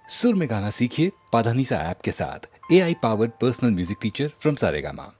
सुर में गाना सीखिए पाधानीसा ऐप के साथ। AI powered personal music teacher from Saregama.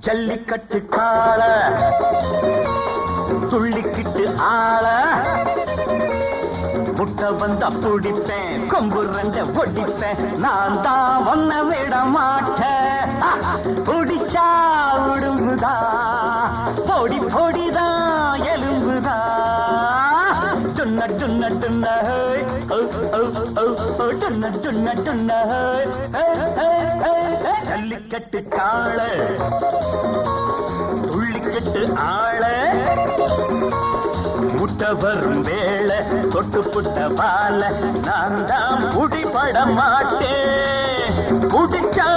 Jallikattu காள துள்ளிக்கிட்டு ஆள முட்டை வந்தா பிடிப்பேன் கொம்பு ரெண்ட ஒடிப்பேன் நான் தான் ஒன்ன விட மாட்டேன் பிடிச்சா உடும்புதா பொடி பொடிதான் எலும்புதா டுன்ன டுன்ன டுன்ன டுன்ன டுன்ன டுன்ன ஜல்லிக்கட்டு காள துள்ளிக்கட்டு ஆள முட்டை வரும் வேளை தொட்டு புட்ட பால நான் தான் புடிபட மாட்டேன் புடிச்சா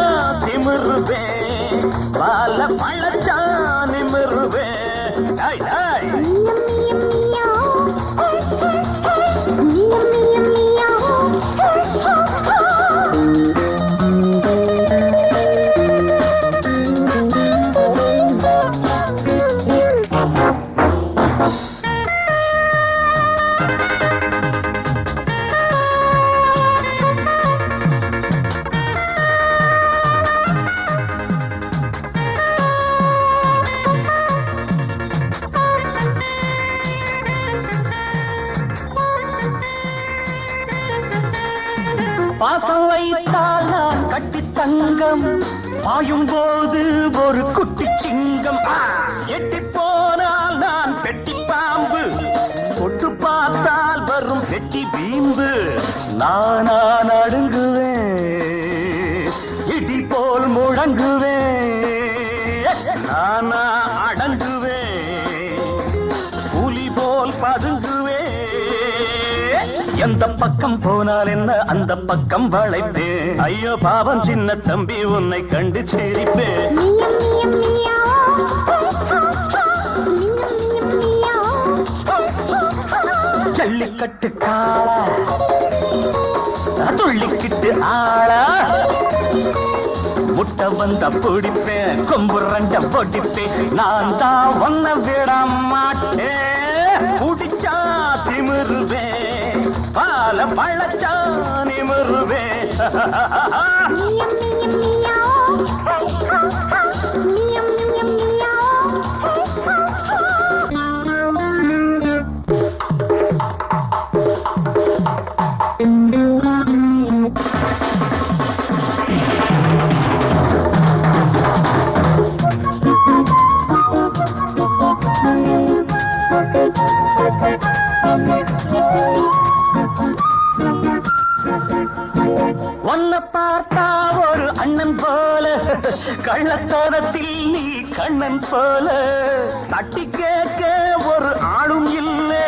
திமிருவேன் பால பழச்சா நிமிருவேன் பாசம் வைத்தால் நான் கட்டி தங்கம் பாயும் போது ஒரு குட்டி சிங்கம் எட்டி போனால் நான் பெட்டி பாம்பு தொட்டு பார்த்தால் வரும் பெட்டி பீம்பு நானா நடுங்குவேன் இடி போல் முழங்குவேன் நானா அடங்குவேன் புலி போல் பதுங்குவேன் எந்த பக்கம் போனால் என்ன அந்த பக்கம் வளைப்பேன் ஐயோ பாவம் சின்ன தம்பி உன்னை கண்டு சிரிப்பேன் ஜல்லிக்கட்டு காளா துள்ளிக்கிட்டு ஆளா முட்டை வந்த பிடிப்பேன் கொம்பு ரெண்ட பொடிப்பேன் நான் தான் ஒன்ன விட மாட்டேன் குடிச்சா திமிருவேன் பால பழச்சா நிமிருவேன் உன்னை பார்த்தா ஒரு அண்ணன் போல கள்ளத்தனத்தில் நீ கண்ணன் போல தட்டி கேட்க ஒரு ஆளும் இல்லை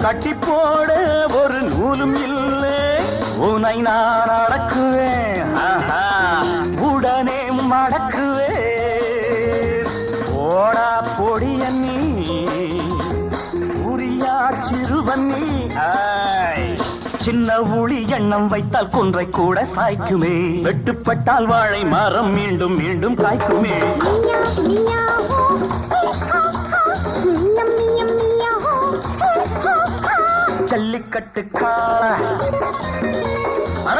கட்டி போட ஒரு நூலும் இல்லை உன்னை நான் அடக்குவேன் உடனே மடக்குவேன் ஓடா பொடிய நீ உரியா சிறுவன்னி சின்ன ஊழி எண்ணம் வைத்தால் குன்றை கூட சாய்க்குமே வெட்டுப்பட்டால் வாழை மரம் மீண்டும் மீண்டும் காய்க்குமே ஜல்லிக்கட்டு காளா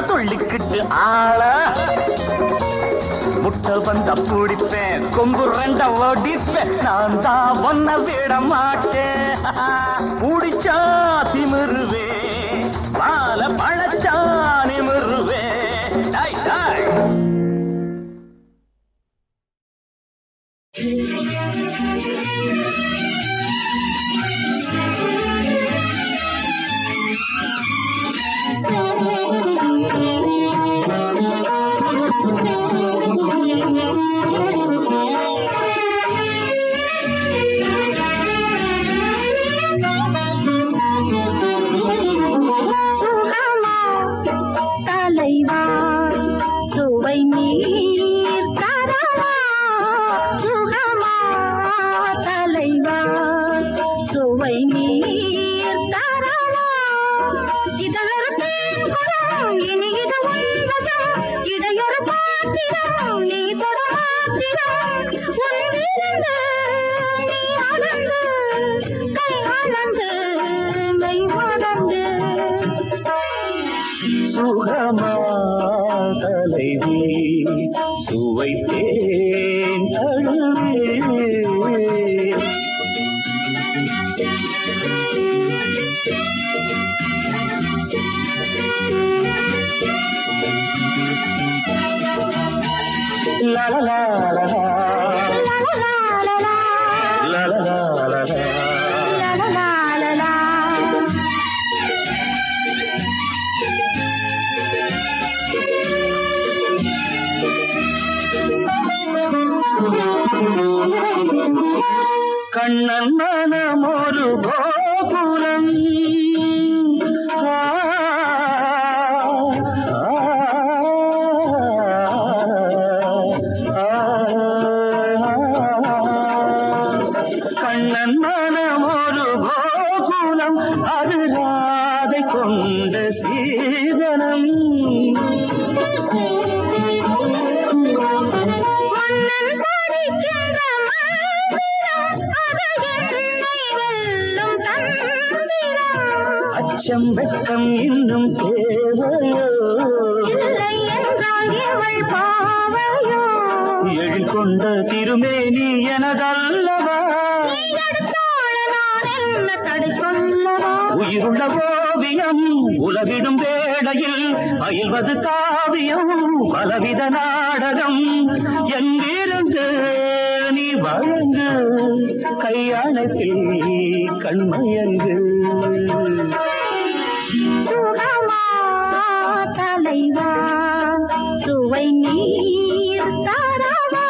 துள்ளிக்கிட்டு ஆளா முட்டை வந்த பிடிப்பேன் கொம்பு ரெண்ட ஓடிப்பேன் நான் தான் ஒன்ன விட மாட்டேன் பிடிச்சா திமிருவேன் பால பழச்சா நிமிருவேன் டாய் டாய் நீ தொட மாத்திரம் நீ அடங்கு கை அடங்கு மெய் மறந்து சுகமா தலைவி சுவைத்தேன் தழுவே la la la la la la la la la Kannan மனமொரு கோபுரம் கண்ணன் மனமொரு கோகுலம் அது ராதை கொண்ட சீதனம் அச்சம் வெட்கம் இன்னும் தேவையோ எழில் கொண்ட திருமேனி எனதல்லவா உயிருள்ள ஓவியம் உலகிடும் வேளையில் பயில்வது காவியம் பலவித நாடகம் எங்கிருந்து நீ வழங்கு கையாளத்தில் கண்மயங்கு தலைவா சுவை நீர் தரவா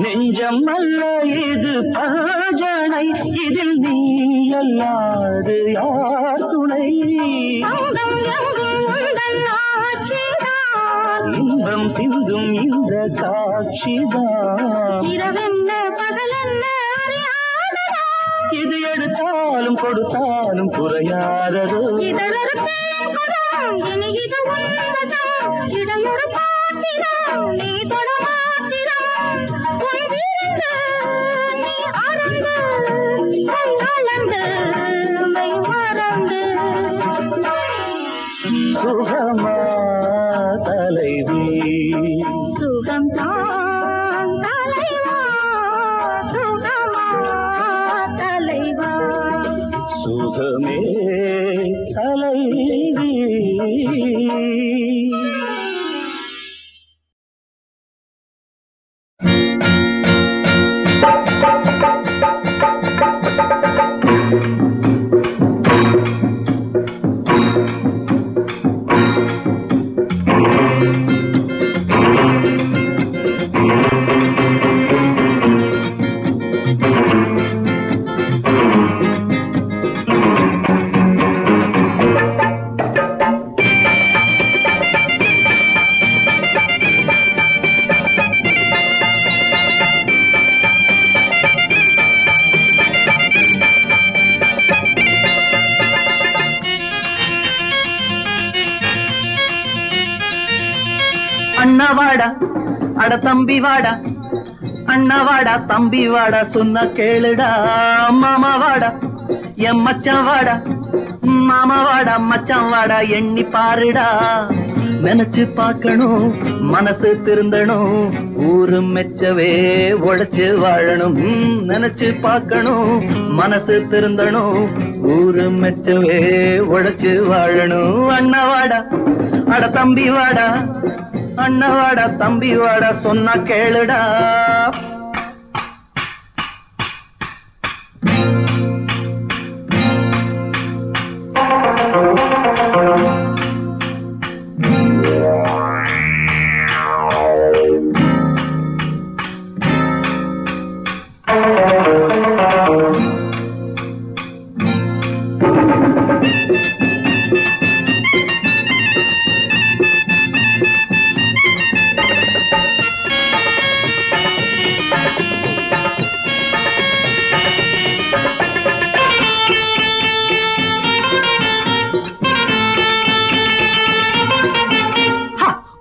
நெஞ்சம் அல்ல இது பஜனை இதில் நீ அல்லாது யார் துணை இன்பம் சிந்தும் இந்த காட்சிதான் இது எடுத்தாலும் கொடுத்தாலும் குறையாதது நீ தொட மாத்திரம் நீ அடங்கு மெய் மறந்து சுகமா தலைவி சுகம் தான் தலைவா சுகமா தலைவா சுகமே தலைவி அண்ணா வாடா அட தம்பி வாடா அண்ணா வாடா தம்பி வாடா சொன்ன கேளுடா மாமா வாடா என் மச்சான் வாடா மாமா வாடா மச்சான் வாடா எண்ணி பாருடா நினைச்சு பார்க்கணும் மனசு திருந்தணும் ஊரு மெச்சவே உழைச்சு வாழணும் நினைச்சு பார்க்கணும் மனசு திருந்தணும் ஊரு மெச்சவே உழைச்சு வாழணும் அண்ணா வாடா அட தம்பி வாடா அண்ணா வாடா தம்பி வாடா சொன்னா கேளுடா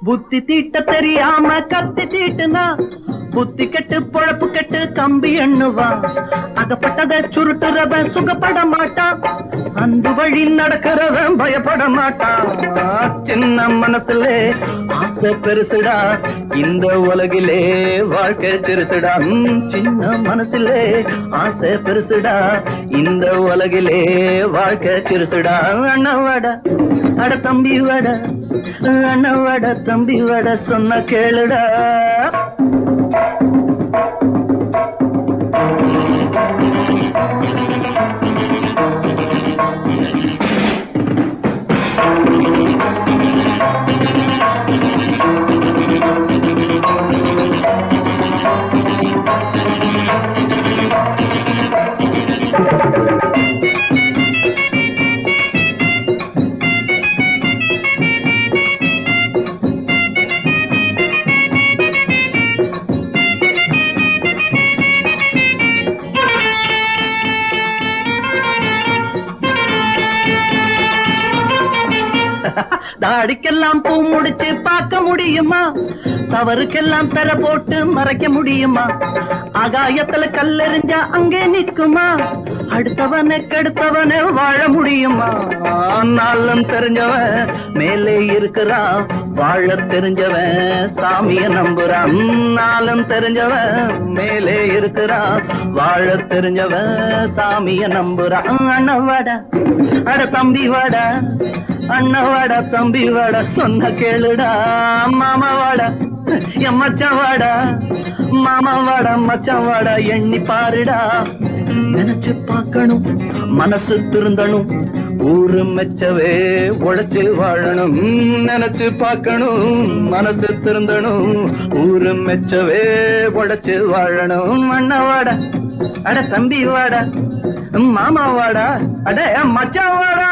புத்தி தீட்ட தெரியாம கத்தி தீட்டுனா புத்தி கெட்டு பொழப்பு கெட்டு கம்பி எண்ணுவா அகப்பட்டத சுருட்டுறவன் சுகப்பட மாட்டான் அந்த வழி நடக்கிறவன் பயப்பட மாட்டான் சின்ன மனசுல ஆசை பெருசுடா இந்த உலகிலே வாழ்க்கை சிறுசுடா சின்ன மனசுல ஆசை பெருசுடா இந்த உலகிலே வாழ்க்கை சிறுசுடா அண்ணவாடா அட தம்பி வாட அண்ணவாட தம்பி வாட சொன்ன கேளுடா தாடிக்கெல்லாம் பூ முடிச்சு பார்க்க முடியுமா தவறுக்கெல்லாம் பெற போட்டு மறைக்க முடியுமா ஆகாயத்துல கல்லெறிஞ்சா அங்கே நிக்குமா அடுத்தவனை கெடுத்தவனை வாழ முடியுமா நாளும் தெரிஞ்சவன் மேலே இருக்கிறான் வாழ தெரிஞ்சவன் சாமிய நம்புறான் நாளும் தெரிஞ்சவன் மேலே இருக்கிறான் வாழ தெரிஞ்சவன் சாமிய நம்புறான் அண்ணவாடா அட தம்பி வாடா அண்ணவாடா தம்பி வாடா சொன்ன கேளுடா மாமா வாடா என் மச்சான் வாடா மாமா வாடா மச்சான் வாடா எண்ணி பாருடா நினைச்சு பார்க்கணும் மனசு திருந்தணும் ஊரு மெச்சவே உழைச்சு வாழணும் நினைச்சு பார்க்கணும் மனசு திருந்தணும் ஊரு மெச்சவே உழைச்சு வாழணும் அண்ணவாடா அட தம்பி வாடா மாமா வாடா அட மச்சான் வாடா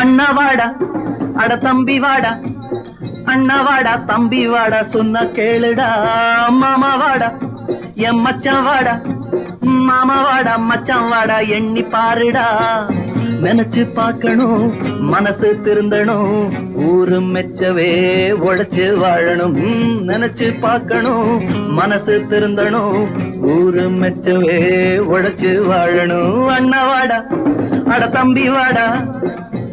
அண்ணா வாடா அட தம்பி வாடா அண்ணா வாடா தம்பி வாடா சொன்ன கேளுடா மாமா வாடா என் மச்சான் வாடா மாமா வாடா மச்சான் வாடா எண்ணி பாருடா நினைச்சு பார்க்கணும் மனசு திருந்தணும் ஊரு மெச்சவே உழைச்சு வாழணும் நினைச்சு பார்க்கணும் மனசு திருந்தணும் ஊரு மெச்சவே உழைச்சு வாழணும் அண்ணா வாடா அட தம்பி வாடா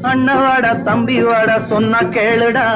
அண்ணவாடா தம்பி வாடா சொன்னா கேளுடா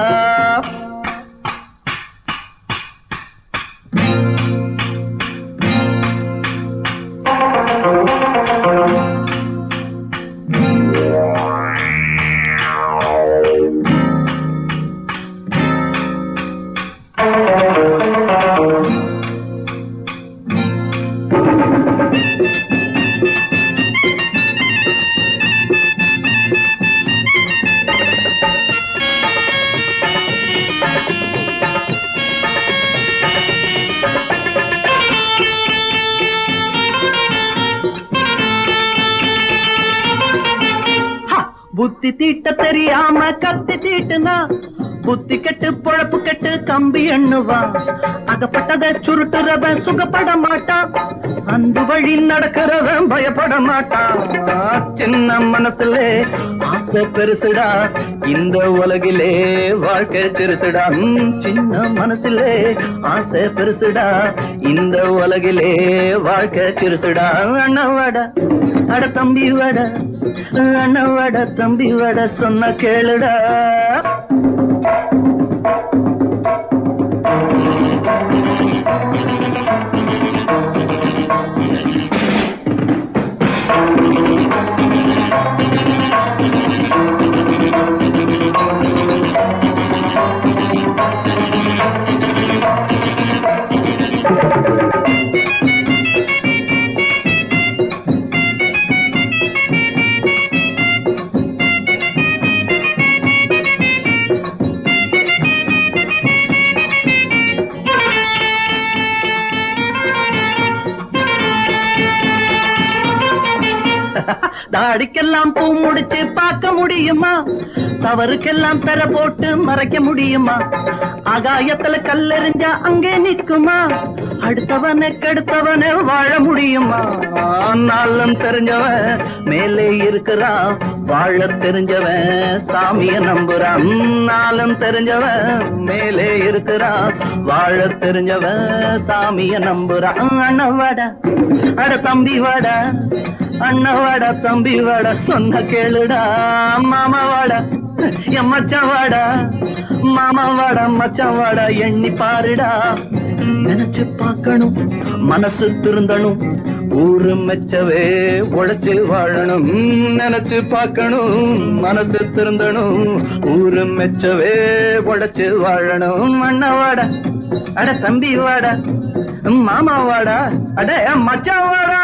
புத்தி தீட்ட தெரியாம கத்தி தீட்டுனா புத்தி கெட்டு பொழப்பு கெட்டு கம்பி எண்ணுவா அகப்பட்டத சுருட்டுறவன் சுகப்பட மாட்டான் அந்த வழி நடக்கிறவன் பயப்பட மாட்டான் சின்ன மனசுல ஆசை பெருசுடா இந்த உலகிலே வாழ்க்கை சிறுசுடா சின்ன மனசுல ஆசை பெருசுடா இந்த உலகிலே வாழ்க்கை சிறுசுடா அண்ணவாடா அட தம்பி வாடா அண்ணவாட தம்பி வாட சொன்ன கேளுடா தாடிக்கெல்லாம் பூ முடிச்சு பார்க்க முடியுமா தவறுக்கெல்லாம் பெற போட்டு மறைக்க முடியுமா ஆகாயத்துல கல்லெறிஞ்சா அங்கே நிக்குமா அடுத்தவனை கெடுத்தவனை வாழ முடியுமா நாளும் தெரிஞ்சவன் மேலே இருக்கிறான் வாழ தெரிஞ்சவன் சாமிய நம்புறான் நாளும் தெரிஞ்சவன் மேலே இருக்கிறான் வாழ தெரிஞ்சவன் சாமிய நம்புறான் அண்ணவாடா அட தம்பி வாடா அண்ணவாடா தம்பி வாடா சொன்ன கேளுடா மாமா வாடா என் மச்சான் வாடா மாமா வாடா மச்சான் வாடா எண்ணி பாருடா நினைச்சு பார்க்கணும் மனசு திருந்தணும் ஊரு மெச்சவே உழைச்சு வாழணும் நினைச்சு பார்க்கணும் மனசு திருந்தணும் ஊரு மெச்சவே உழைச்சு வாழணும் அண்ணவாடா அட தம்பி வாடா மாமா வாடா அட மச்சான் வாடா